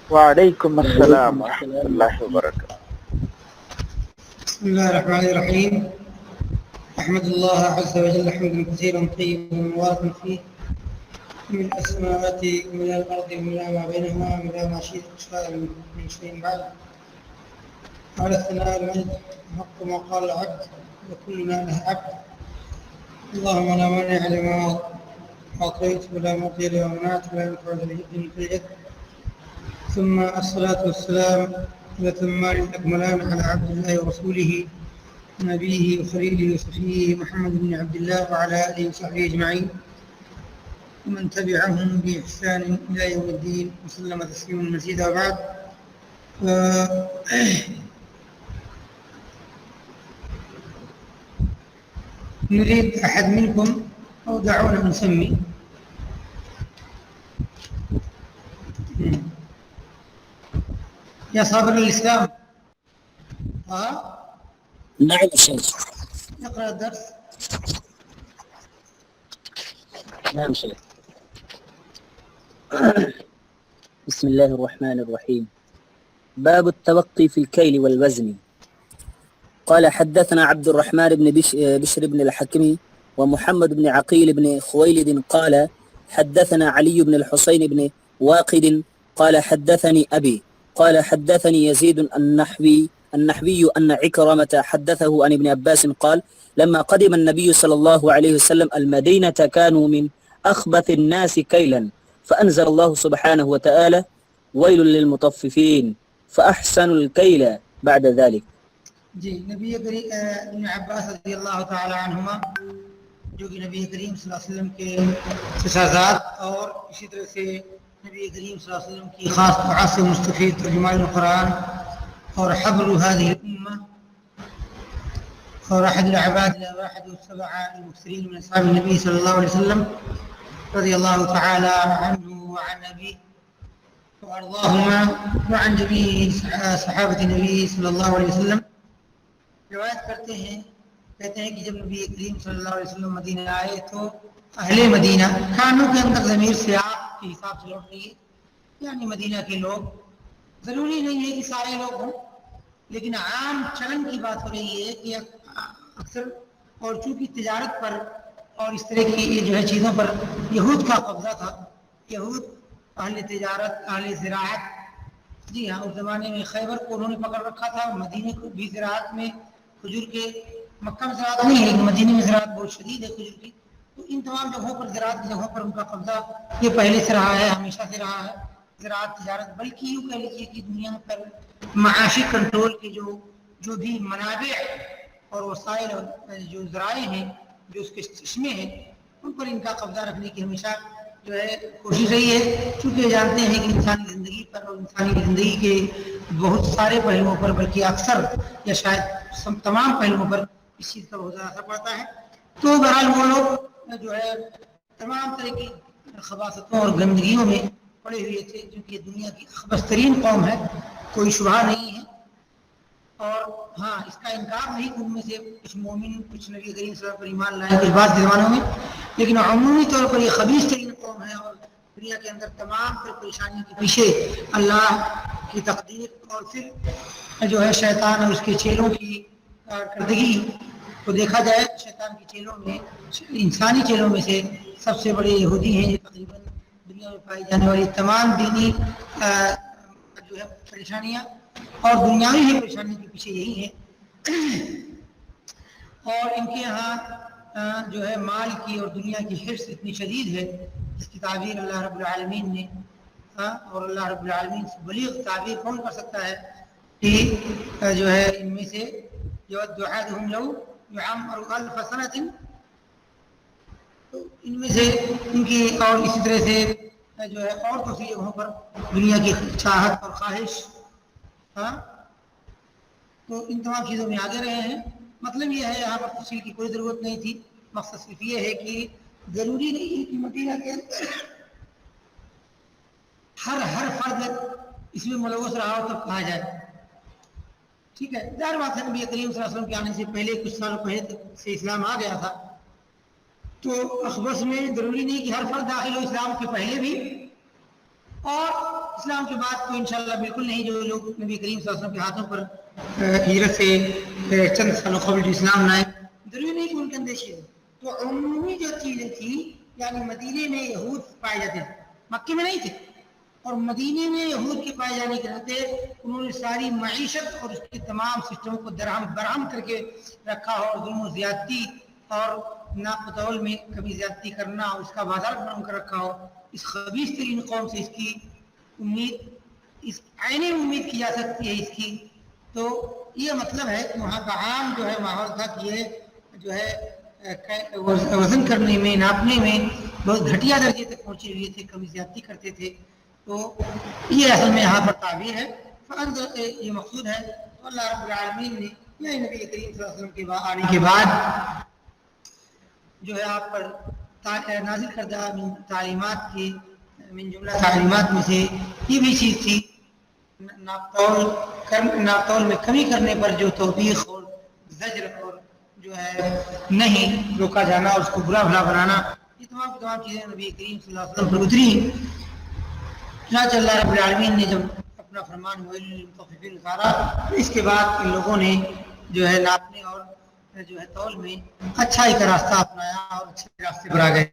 وعليكم السلام ورحمة الله وبركاته. بسم الله الرحمن الرحيم. أحمد الله عز وجل حمدا كثيرا طيبا مباركا فيه، من السماوات ومن الأرض ومن ما بينهما ومن ما شاء من شيء بعد. على الثناء المجد حق ما قال العبد وكلنا له عبد. اللهم لا مانع لما أعطيت ولا معطي لما منعت ولا ينفع ذا الجد منك الجد. ثم الصلاة والسلام الأتمان الأكملان على عبد الله ورسوله نبيه وخليله وصفيه محمد بن عبد الله وعلى آله وصحبه أجمعين ومن تبعهم بإحسان إلى يوم الدين وسلم تسليما مزيدا. وبعد، نريد أحد منكم أو دعونا نسمي يا صابر الإسلام. نعم شيخ. اقرأ الدرس. نعم شيخ. بسم الله الرحمن الرحيم. باب التوقي في الكيل والوزن. قال حدثنا عبد الرحمن بن بشر بن الحكم ومحمد بن عقيل بن خويلد قال حدثنا علي بن الحسين بن واقد قال حدثني أبي قال حدثني يزيد النحوي أن عكرمة حدثه عن ابن عباس قال لما قدم النبي صلى الله عليه وسلم المدينة كانوا من أخبث الناس كيلا فأنزل الله سبحانه وتعالى ويل للمطففين فأحسنوا الكيل بعد ذلك. جی، نبی کریم ابن عباس رضی اللہ تعالی عنہما جو کہ نبی کریم صلی اللہ علیہ وسلم کے شہزاد اور اسی طرح سے نبی کریم صلی اللہ علیہ وسلم کی خاص دعا سے مستفید ترجمان القرآن اور حبر هذه الأمة اور أحد العباد واحد السبعة المكثرين من أصحاب النبي صلى الله عليه وسلم رضي الله تعالى عنه وعن أبيه وأرضاهما وعن جميع صحابة النبي صلى الله عليه وسلم. روایت کرتے ہیں، کہتے ہیں کہ جب نبی کریم صلی اللہ علیہ وسلم مدینہ آئے تو اہل مدینہ، کانوں کے اندر ضمیر سیاق کے حساب سے لوٹ رہی ہے، یعنی مدینہ کے لوگ، ضروری نہیں ہے کہ سارے لوگ ہوں، لیکن عام چلن کی بات ہو رہی ہے کہ اکثر، اور چونکہ تجارت پر اور اس طرح کی جو ہے چیزوں پر یہود کا قبضہ تھا، یہود اہل تجارت، اہل زراعت، جی ہاں، اس زمانے میں خیبر کو انہوں نے پکڑ رکھا تھا، مدینے کو بھی زراعت میں، کھجور کے، مکہ میں زراعت نہیں ہے لیکن مدینے میں زراعت بہت شدید ہے کھجور کی، تو ان تمام جگہوں پر، زراعت کی جگہوں پر ان کا قبضہ یہ پہلے سے رہا ہے، ہمیشہ سے رہا ہے، زراعت، تجارت، بلکہ یوں کہہ لیجیے کہ دنیا پر معاشی کنٹرول کے جو بھی منابع اور وسائل اور جو ذرائع ہیں، جو اس کے چشمے ہیں، ان پر ان کا قبضہ رکھنے کی ہمیشہ جو ہے کوشش رہی ہے، چونکہ جانتے ہیں کہ انسانی زندگی پر اور انسانی زندگی کے بہت سارے پہلوؤں پر، بلکہ اکثر یا شاید تمام پہلوؤں پر اس چیز کا بہت زیادہ اثر پڑتا ہے. تو بہرحال وہ لوگ جو ہے تمام طرح کی خباثتوں اور گندگیوں میں پڑے ہوئے تھے، کیونکہ دنیا کی خبث ترین قوم ہے، کوئی شبہ نہیں ہے. اور ہاں، اس کا انکار نہیں کہ ان میں سے کچھ مومن، کچھ نبی کریم صلی اللہ علیہ وسلم پر ایمان لائے کچھ بعض زمانوں میں، لیکن عمومی طور پر یہ خبیث ترین قوم ہے، اور دنیا کے اندر تمام تر پریشانیوں کے پیچھے اللہ کی تقدیر اور پھر جو ہے شیطان اور اس کے چیلوں کی کارکردگی کو دیکھا جائے، شیطان کے چیلوں میں، انسانی چیلوں میں سے سب سے بڑے یہودی ہیں، یہ تقریباً دنیا میں پائی جانے والی تمام دینی جو ہے پریشانیاں اور دنیاوی ہی پریشانیوں کے پیچھے یہی ہے. اور ان کے یہاں جو ہے مال کی اور دنیا کی حرص اتنی شدید ہے، جس کی تعبیر اللہ رب العالمین نے، اور اللہ رب العالمین سے بلیغ تعبیر کون کر سکتا ہے، کہ جو ہے ان میں سے جو دعاءہم لو یعمر الف سنۃ، تو ان میں سے ان کی، اور اسی طرح سے جو ہے اور دوسری جگہوں پر دنیا کی چاہت اور خواہش، تو ان تمام چیزوں میں آگے رہے ہیں. مطلب یہ ہے، یہاں پر تفصیل کی کوئی ضرورت نہیں تھی، مقصد صرف یہ ہے کہ ضروری نہیں ہے کہ مدینہ کے ہر فرد اس میں ملوث رہا ہو تب کہا جائے. ٹھیک ہے، ظاہر بات ہے نبی کریم صلی اللہ علیہ وسلم کے آنے سے پہلے کچھ سالوں پہلے سے اسلام آ گیا تھا، تو اخبث میں ضروری نہیں کہ ہر فرد داخل ہو اسلام کے پہلے بھی، اور اسلام کے بعد تو انشاءاللہ بالکل نہیں. جو لوگ نبی کریم صلی اللہ علیہ وسلم کے ہاتھوں پر ہجرت سے چند سالوں قبل جو اسلام لائے, ضروری نہیں کہ ان کے اندر شیء. تو عمومی جو چیزیں تھیں, یعنی مدینے میں یہود پائے جاتے تھے, مکے میں نہیں تھے, اور مدینے میں یہود کے پائے جانے کے ناطے انہوں نے ساری معیشت اور اس کے تمام سسٹموں کو برہم کر کے رکھا, اور ظلم و زیادتی اور ناپ تول میں کبھی زیادتی کرنا, اس کا بازار بنام کر رکھا ہو. اس خبیث ترین قوم سے اس کی امید, اس عینی امید کی جا سکتی ہے اس کی. تو یہ مطلب ہے کہ وہاں کا عام جو ہے ماحول تھا کہ یہ جو ہے وزن کرنے میں, ناپنے میں بہت گھٹیا درجے تک پہنچے ہوئے تھے, کبھی زیادتی کرتے تھے. تو یہ اصل میں یہاں پر تعبیر ہے, فرض یہ مقصود ہے. تو اللہ رب العالمین نے یا نبی کریم صلی اللہ علیہ وسلم کے آنے کے بعد جو ہے آپ پر نازل کردہ تعلیمات کی من جملہ تعلیمات میں سے یہ بھی چیز تھی, ناپ تول میں کمی کرنے پر جو توبیخ اور زجر اور جو ہے نہیں روکا جانا اور اس کو برا بھلا بنانا, یہ تمام چیزیں نبی کریم صلی اللہ علیہ وسلم پر اتری. چنانچہ اللہ رب العالمین نے جب اپنا فرمان ویل اتارا, تو اس کے بعد ان لوگوں نے جو ہے ناپنے اور جو ہے تول میں اچھائی کا راستہ اپنایا اور اچھے راستے پر آ گئے.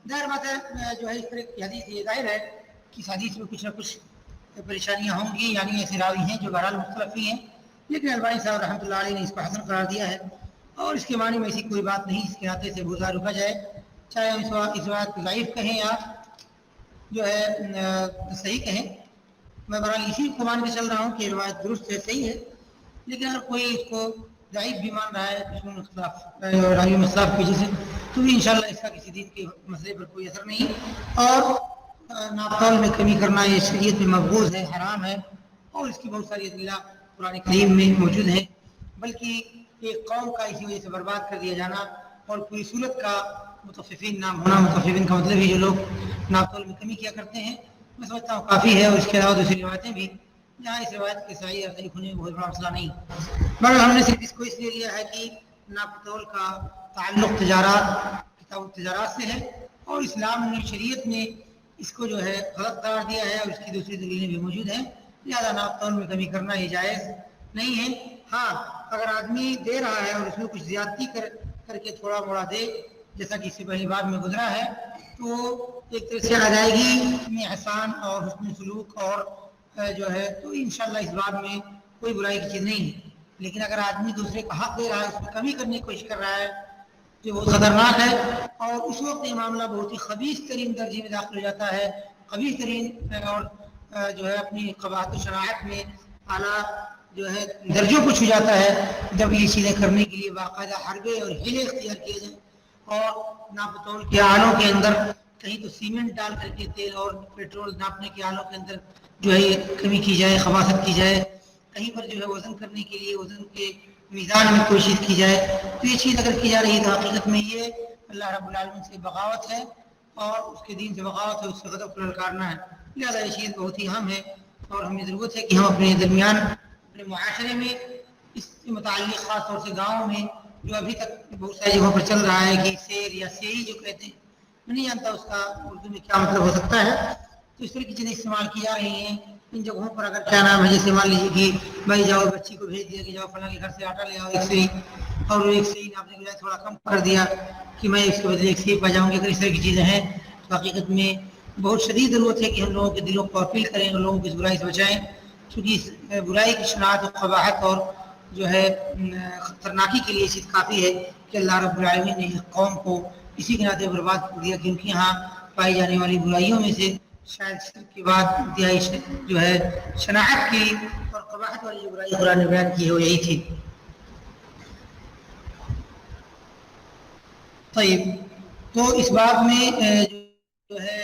ظاہر بات ہے جو ہے اس طرح کی حدیث, یہ ظاہر ہے کہ اس حدیث میں کچھ نہ کچھ پریشانیاں ہوں گی, یعنی ایسے راوی ہیں جو بہرحال مختلف ہی ہیں, لیکن البانی صاحب رحمۃ اللہ علیہ نے اس کو حسن قرار دیا ہے, اور اس کے معنی میں ایسی کوئی بات نہیں اس کے ناطے سے بوزا رکا جائے, چاہے ہم اس بات کو ضعیف کہیں یا جو ہے صحیح کہیں. میں بہرحال اسی کو مان کے چل رہا ہوں کہ روایت درست ہے, صحیح ہے, لیکن اگر کوئی اس کو ضعیف بھی مان رہا ہے اس میں اختلاف کی وجہ سے, تو بھی انشاءاللہ اس کا کسی دین کے مسئلے پر کوئی اثر نہیں. اور ناپ تول میں کمی کرنا یہ شریعت میں مقبوض ہے, حرام ہے, اور اس کی بہت ساری ادلہ قرآن کریم میں موجود ہیں. بلکہ ایک قوم کا اسی وجہ سے برباد کر دیا جانا اور پوری صورت کا متففین نام ہونا, متففین کا مطلب ہی جو لوگ ناپ تول میں کمی کیا کرتے ہیں, میں سمجھتا ہوں کافی ہے. اور اس کے علاوہ دوسری روایتیں بھی, جہاں اس روایت کے صحیح اور ضعیف ہونے میں بہت بڑا مسئلہ نہیں, مگر ہم نے صرف اس کو اس لیے لیا ہے کہ ناپ تول کا تعلق کتاب تجارات سے ہے, اور اسلام نے شریعت نے اس کو جو ہے غلط قرار دیا ہے, اور اس کی دوسری دلیلیں بھی موجود ہیں. لہٰذا ناپ تول میں کمی کرنا یہ جائز نہیں ہے. ہاں اگر آدمی دے رہا ہے اور اس میں کچھ زیادتی کر کے تھوڑا موڑا دے, جیسا کہ اس سے پہلی بار میں گزرا ہے, تو ایک طرح سے ادائیگی میں احسان اور حسن سلوک اور جو ہے, تو انشاءاللہ اس بات میں کوئی برائی کی چیز نہیں ہے. لیکن اگر آدمی دوسرے کا حق دے رہا ہے, اس میں کمی کرنے کی کوشش کر رہا ہے, تو وہ خطرناک ہے, اور اس وقت یہ معاملہ بہت ہی خبیث ترین درجے میں داخل ہو جاتا ہے, خبیث ترین اور جو ہے اپنی قباحت و شناعت میں اعلیٰ جو ہے درجوں کو چھو جاتا ہے, جب یہ چیزیں کرنے کے لیے باقاعدہ حربے اور ہیلے اختیار کیے جائیں, اور ناپ تول کے آلوں کے اندر کہیں تو سیمنٹ ڈال کر کے تیل اور پیٹرول ناپنے کے آلوں کے اندر جو ہے یہ کمی کی جائے, خباثت کی جائے, کہیں پر جو ہے وزن کرنے کے لیے وزن کے میزان میں کوشش کی جائے, تو یہ چیز اگر کی جا رہی ہے تو حقیقت میں یہ اللہ رب العالمین سے بغاوت ہے, اور اس کے دین سے بغاوت ہے, اس سے غضب کو للکارنا ہے. لہٰذا یہ چیز بہت ہی اہم ہے, اور ہمیں ضرورت ہے کہ ہم اپنے درمیان اپنے معاشرے میں اس سے متعلق خاص طور سے گاؤں میں جو ابھی تک بہت ساری جگہوں پر چل رہا ہے کہ سیر یا سیری جو کہتے ہیں, میں نہیں جانتا اس کا اردو میں کیا مطلب ہو سکتا ہے, تو اس طرح کی چیزیں استعمال کی جا رہی ہیں. ان جگہوں پر اگر کیا نام ہے, جیسے مان لیجیے کہ بھائی جاؤ بچی کو بھیج دیا کہ جاؤ فلاں کے گھر سے آٹا لے آؤ ایک سے ہی, اور ایک سے ہی ناپنے کے بجائے تھوڑا کم کر دیا کہ میں اس کے بدلے ایک سے ہی پا جاؤں گی. اگر اس طرح کی چیزیں ہیں تو حقیقت میں بہت شدید ضرورت ہے کہ ہم لوگوں کے دلوں کو اپیل کریں اور لوگوں کو اس برائی سے بچائیں, کیونکہ اس برائی کی شناعت و قباحت اور جو ہے خطرناکی کے لیے چیز کافی ہے کہ اللہ رب العالمین نے قوم کو اسی کے ناطے برباد کر دیا, کیونکہ یہاں پائی جانے والی برائیوں میں سے شاید شرک کے بعد انتہائی جو ہے شناعت کی اور قباحت والی جو برائی قرآن نے بیان کی ہے وہ یہی تھی. طيب, تو اس باب میں جو ہے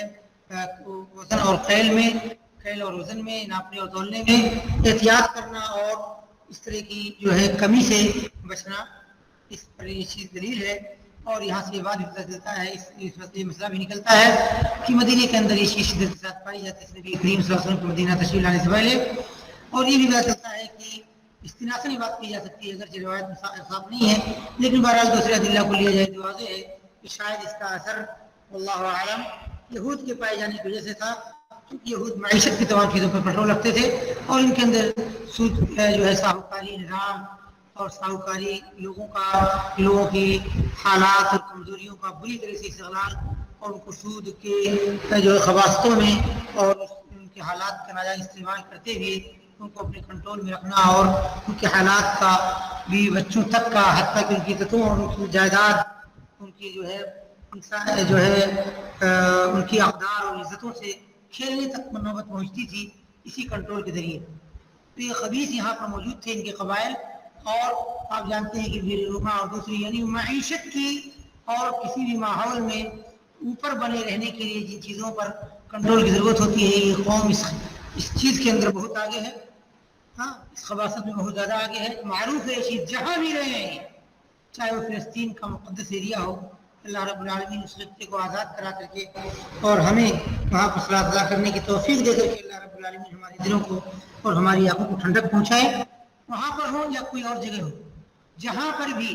وزن اور خیل اور وزن میں ناپنے اور تولنے میں احتیاط کرنا اور اس طرح کی جو ہے کمی سے بچنا, اس پر یہ چیز دلیل ہے. اور یہاں سے یہ بات بھی پتہ چلتا ہے, اس مسئلہ بھی نکلتا ہے کہ مدینے کے اندر یہ چیز شدت کے ساتھ پائی جاتی ہے نبی کریم صلی اللہ علیہ وسلم کو مدینہ تشریف لانے سے پہلے. اور یہ بھی پتہ چلتا ہے کہ استناسن بات کی جا سکتی ہے, اگرچہ روایت صاف نہیں ہے, لیکن بہرحال دوسرے ادلہ کو لیا جائے تو واضح ہے کہ شاید اس کا اثر واللہ اعلم یہود کے پائے جانے کی وجہ سے تھا، کیونکہ یہود معیشت کی تمام چیزوں پر کنٹرول رکھتے تھے اور ان کے اندر سود جو ہے ساہوکاری نظام اور ساہوکاری لوگوں کی حالات اور کمزوریوں کا بری طرح سے استغلال اور ان کو سود کے جو ہے خباستوں میں اور ان کے حالات کا ناجائز استعمال کرتے ہوئے ان کو اپنے کنٹرول میں رکھنا اور ان کے حالات کا بھی بچوں تک کا حتیٰ کہ ان کی عزتوں اور ان کی جائیداد ان کی جو ہے ان کی اقدار اور عزتوں سے کھیلنے تک نوبت پہنچتی تھی اسی کنٹرول کے ذریعے. تو یہ خبیث یہاں پر موجود تھے ان کے قبائل، اور آپ جانتے ہیں کہ بیروکا اور دوسری یعنی معیشت کی اور کسی بھی ماحول میں اوپر بنے رہنے کے لیے جن چیزوں پر کنٹرول کی ضرورت ہوتی ہے یہ قوم اس چیز کے اندر بہت آگے ہے. ہاں اس خباثت میں بہت زیادہ آگے ہے. معروف ہے یہ چیز جہاں بھی رہے ہیں، چاہے وہ فلسطین کا مقدس ایریا ہو، اللہ رب العالمین اس خطے کو آزاد کرا کر کے اور ہمیں وہاں پر صلاۃ ادا کرنے کی توفیق دے کر کے اللہ رب العالمین ہمارے دلوں کو اور ہماری آنکھوں کو ٹھنڈک پہنچائے. وہاں پر ہو یا کوئی اور جگہ ہو، جہاں پر بھی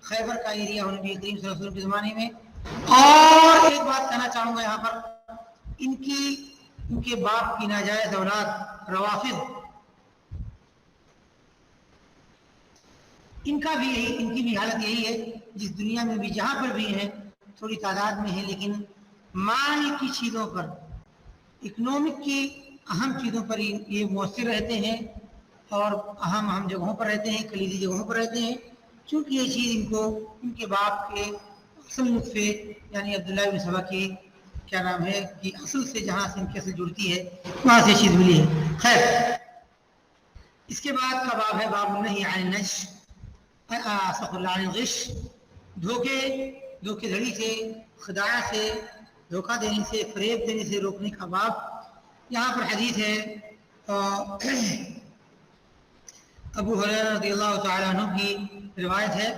خیبر کا ایریا ہو نبی کریم صلی اللہ علیہ وسلم کے زمانے میں. اور ایک بات کہنا چاہوں گا یہاں پر، ان کے باپ کی ناجائز اولاد روافض، ان کی بھی حالت یہی ہے. جس دنیا میں بھی جہاں پر بھی ہیں تھوڑی تعداد میں ہیں، لیکن مال کی چیزوں پر، اکنامک کی اہم چیزوں پر یہ مؤثر رہتے ہیں اور اہم جگہوں پر رہتے ہیں، کلیدی جگہوں پر رہتے ہیں. چونکہ یہ چیز ان کو ان کے باپ کے اصل نطفے یعنی عبداللہ بن سبا کی کیا نام ہے کہ اصل سے جہاں سے ان کی اصل جڑتی ہے وہاں سے چیز ملی ہے. خیر، اس کے بعد کا باب ہے باب النہی عن النجش، عن الغش، دھوکے دھڑی سے، خداع سے، دھوکہ دینے سے، فریب دینے سے روکنے کا باب. یہاں پر حدیث ہے ابو ہریرہ رضی اللہ تعالیٰ عنہ کی روایت ہے،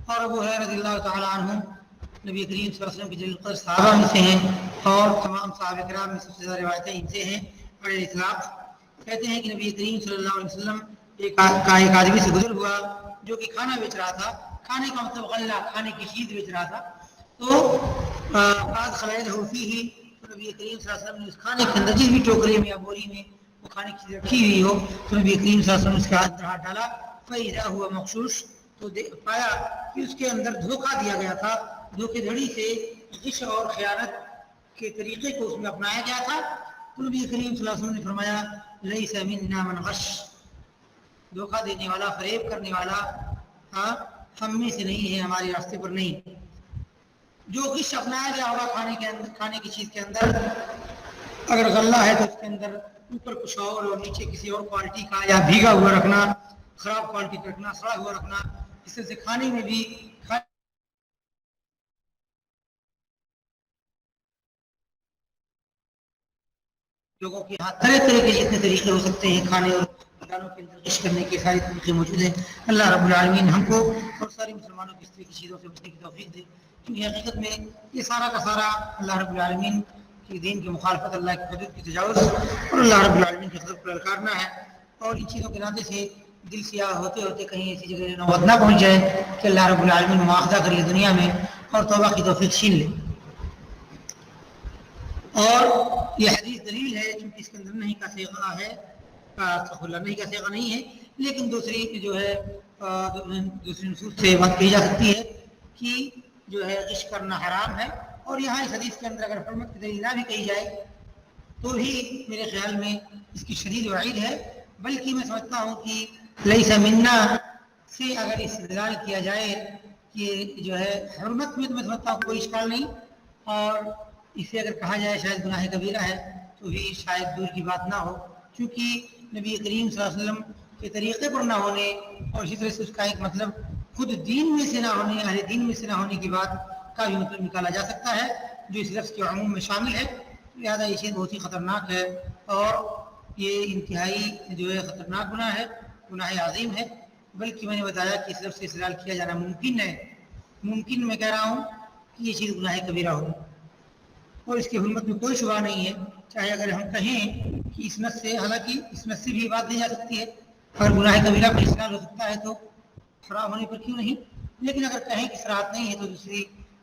اور ابو ہریرہ رضی اللہ تعالیٰ عنہ نبی کریم صلی اللہ علیہ وسلم کے جلیل القدر صحابہ میں سے ہیں اور تمام صحابہ کرام میں سب سے زیادہ روایتیں ان سے ہیں. بڑے اطلاق کہتے ہیں کہ نبی کریم صلی اللہ علیہ وسلم ایک آدمی سے گزر ہوا جو کہ کھانا بیچ رہا تھا. کھانے کا مطلب غلہ، کھانے کی چیز بیچ رہا تھا. تو بعض خلائد ہوتی ہی تو نبی کریم صلی اللہ علیہ وسلم نے اس کھانے کے اندر جس بھی ٹوکرے میں یا بوری میں وہ کھانے کی چیز رکھی ہوئی ہو تو نبی کریم صلی اللہ علیہ وسلم اس کے ہاتھ ڈالا. فَإِذَا هُوَ مَغْشُوشٌ، تو پایا کہ اس کے اندر دھوکہ دیا گیا تھا. دھوکے دھڑی سے غش اور خیانت کے طریقے کو اس میں اپنایا گیا تھا. تو نبی کریم صلی اللہ علیہ وسلم نے فرمایا لَيْسَ مِنَّا مَنْ غَشَّ، دھوکہ دینے والا، فریب کرنے والا ہم میں سے نہیں ہے، ہمارے راستے پر نہیں. جو غش اپنایا گیا ہوگا کھانے کی چیز کے اندر، اگر غلہ ہے تو اس کے اندر اوپر کچھ اور نیچے کسی اور کوالٹی کا یا بھیگا ہوا رکھنا، خراب کوالٹی کا رکھنا، سڑا ہوا رکھنا. اس سے کھانے میں بھی لوگوں کے ہاتھ طرح کے جتنے طریقے ہو سکتے ہیں کھانے اور دانوں کے اندر غش کرنے کے سارے طریقے موجود ہیں. اللہ رب العالمین ہم کو اور سارے مسلمانوں کی اس طرح کی چیزوں سے بچنے کی توفیق دے. کیونکہ حقیقت میں یہ سارا کا سارا اللہ رب العالمین کے دین کی مخالفت، اللہ کی حدود کی تجاوز اور اللہ رب العالمین کی غضب کو للکارنا ہے. اور ان چیزوں کے ناطے سے دل سیاہ ہوتے ہوتے کہیں ایسی جگہ نوبت نہ پہنچ جائے کہ اللہ رب العالمین مواخذہ کر لے دنیا میں اور توبہ کی توفیق چھین لے. اور یہ حدیث دلیل ہے چونکہ اس کے اندر نہیں کا صیغہ ہے، نہیں کا صیغہ نہیں ہے، لیکن دوسری جو ہے دوسری نصوص سے بات کہی جا سکتی ہے کہ جو ہے غش کرنا حرام ہے. اور یہاں اس حدیث کے اندر اگر حرمت کی دلیل نہ بھی کہی جائے تو بھی میرے خیال میں اس کی شدید وعید ہے. بلکہ میں سمجھتا ہوں کہ لیس منا سے اگر استدلال کیا جائے کہ جو ہے حرمت میں تو میں سمجھتا ہوں کوئی اشکال نہیں، اور اسے اگر کہا جائے شاید گناہ کبیرہ ہے تو بھی شاید دور کی بات نہ ہو، کیونکہ نبی کریم صلی اللہ علیہ وسلم کے طریقے پر نہ ہونے اور اسی طرح سے اس کا ایک مطلب خود دین میں سے نہ ہونے، اہل دین میں سے نہ ہونے کی بات کا بھی مطلب نکالا جا سکتا ہے جو اس لفظ کے عموم میں شامل ہے. لہٰذا یہ چیز بہت ہی خطرناک ہے اور یہ انتہائی جو ہے خطرناک گناہ ہے، گناہ عظیم ہے. بلکہ میں نے بتایا کہ اس لفظ سے استدلال کیا جانا ممکن ہے، ممکن میں کہہ رہا ہوں کہ یہ چیز گناہ کبیرہ ہو اور اس کی حرمت میں کوئی شبہ نہیں ہے. چاہے اگر ہم کہیں کہ اس نص سے، حالانکہ اس نص سے بھی بات دی جا سکتی ہے، اگر گناہ کبیرہ پر استدلال ہو سکتا ہے تو حرام ہونے پر کیوں نہیں. لیکن اگر کہیں کہ صراحت نہیں ہے تو دوسری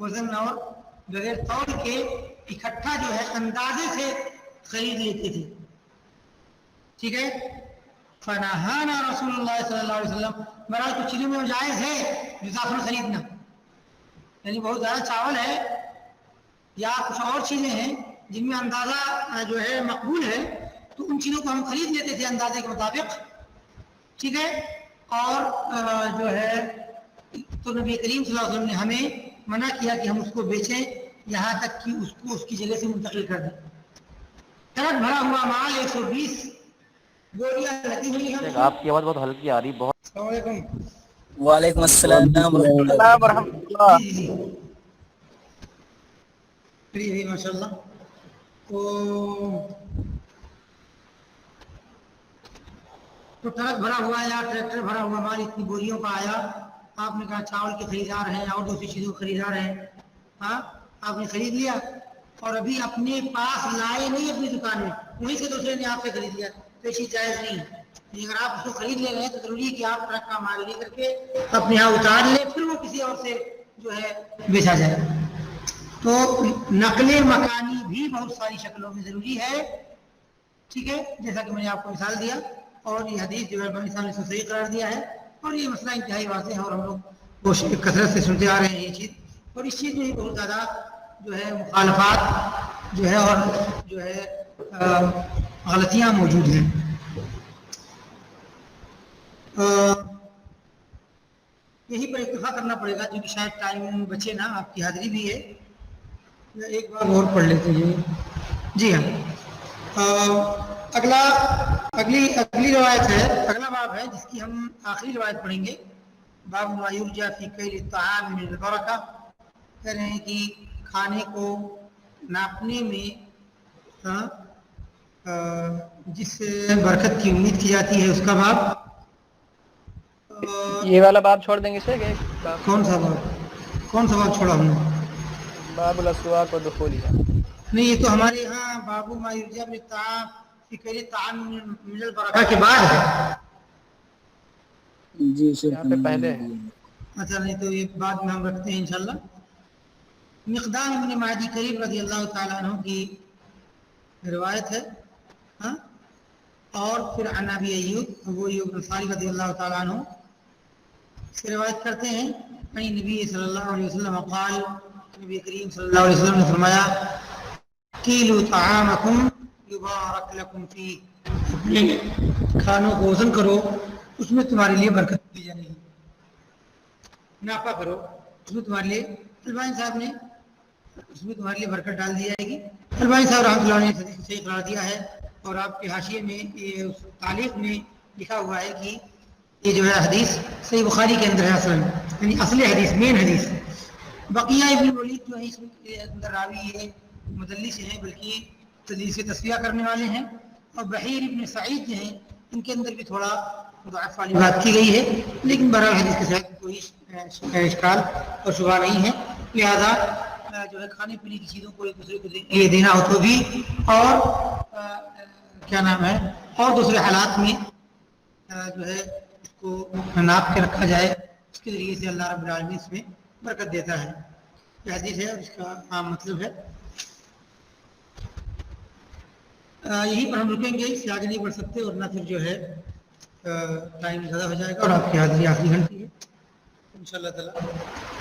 وزن اور بغیر تول کے اکٹھا جو ہے اندازے سے خرید لیتے تھے. ٹھیک ہے. فنہانا رسول اللہ صلی اللہ علیہ وسلم. بہرحال کچھ چیزوں میں جائز ہے جزافن خریدنا، یعنی بہت زیادہ چاول ہے یا کچھ اور چیزیں ہیں جن میں اندازہ جو ہے مقبول ہے، تو ان چیزوں کو ہم خرید لیتے تھے اندازے کے مطابق. ٹھیک ہے. اور جو ہے تو نبی کریم صلی اللہ علیہ وسلم نے ہمیں منع کیا کہ ہم اس کو بیچیں یہاں تک کہ اس کو اس کی جگہ سے منتقل کر دیں. ٹرک بھرا ہوا مال 120 گولیاں لگی ہوئی ہیں. آپ کی آواز بہت ہلکی آ رہی، بہت. السلام علیکم. وعلیکم السلام ورحمۃ اللہ. السلام ورحمۃ اللہ. جی جی جی ماشاء اللہ. تو ٹرک بھرا ہوا یا ٹریکٹر بھرا ہوا مال اتنی بوریوں کا آیا. آپ نے کہا چاول کے خریدار ہیں اور دوسری چیزوں کے خریدار ہیں. ہاں آپ نے خرید لیا اور ابھی اپنے پاس لائے نہیں اپنی دکان میں، وہیں سے دوسرے نے آپ سے خرید لیا، تو یہ چیز جائز نہیں ہے. اگر آپ اس کو خرید لے رہے ہیں تو ضروری ہے کہ آپ ٹرک کا مال لے کر کے اپنے یہاں اتار لیں، پھر وہ کسی اور سے جو ہے بیچا جائے. تو نقل مکانی بھی بہت ساری شکلوں میں ضروری ہے. ٹھیک ہے. جیسا کہ میں نے آپ کو مثال دیا، اور یہ حدیث جو ہے انسان نے صحیح قرار دیا ہے، اور یہ مسئلہ انتہائی واضح ہے اور ہم لوگ وہ کثرت سے سنتے آ رہے ہیں یہ چیز. اور اس چیز میں ہی بہت زیادہ جو ہے مخالفات جو ہے اور جو ہے غلطیاں موجود ہیں. یہی پر اکتفا کرنا پڑے گا کیونکہ شاید ٹائم بچے نا، آپ کی حاضری بھی ہے. ایک بار اور پڑھ لیتے ہیں. جی ہاں. اگلی روایت ہے، اگلا باب ہے جس کی ہم آخری روایت پڑھیں گے. باب ما یرجى فی کیل الطعام من البرکہ. کہہ رہے ہیں کہ کھانے کو ناپنے میں جس برکت کی امید کی جاتی ہے اس کا باب. یہ والا باب چھوڑ دیں گے اسے کہ کون سا باب چھوڑا ہم نے؟ باب الاسواق و دخولها. نہیں، یہ تو ہمارے یہاں باب ما یرجى من الطعام فی کیل الطعام من البرکہ کے بعد ہے. جی یہاں پہ پہلے ہے. اچھا، نہیں تو یہ بعد میں ہم رکھتے ہیں انشاءاللہ. مقدام ابن معدی کریم رضی اللہ تعالیٰ عنہ کی روایت ہے. ہاں. اور پھر عن ابی ایوب، ابو ایوب انصاری رضی اللہ تعالیٰ عنہ سے روایت کرتے ہیں. نبی صلی اللہ علیہ وسلم قال، نبی کریم صلی اللہ علیہ وسلم نے فرمایا کیلوا طعامکم یبارک لکم فیہ. اپنے کھانوں کو وزن کرو، اس میں تمہارے لیے برکت دی جائے گی. ناپا کرو، اس میں تمہارے لیے البانی صاحب نے اس میں تمہارے لیے برکت ڈال دی جائے گی. البانی صاحب رحمۃ اللہ علیہ نے صحیح قرار دیا ہے، اور آپ کے حاشیے میں یہ تعلیق میں لکھا ہوا ہے کہ یہ جو ہے حدیث صحیح بخاری کے اندر ہے اصل، یعنی اصل حدیث، مین حدیث. بقیہ ابن ولید جو ہے اس کے اندر راوی یہ مدلس ہیں، بلکہ تدلیس سے تصفیہ کرنے والے ہیں. اور بحیر ابن سعید جو ہیں ان کے اندر بھی تھوڑا مضاعف والی بات کی گئی ہے، لیکن بہرحال حدیث کے ساتھ کوئی اشکال اور شبہ نہیں ہے. لہذا جو ہے کھانے پینے کی چیزوں کو ایک دوسرے کو یہ دینا ہو تو بھی، اور کیا نام ہے، اور دوسرے حالات میں جو ہے اس کو ناپ کے رکھا جائے، اس کے ذریعے سے اللہ رب العالمین اس میں برکت دیتا ہے. یہ حدیث ہے اور اس کا عام مطلب ہے. یہیں پر ہم رکیں گے، اس سے آگے نہیں بڑھ سکتے، ورنہ پھر جو ہے ٹائم زیادہ ہو جائے گا اور آپ کی حاضری آخری گھنٹی ہے انشاءاللہ تعالی.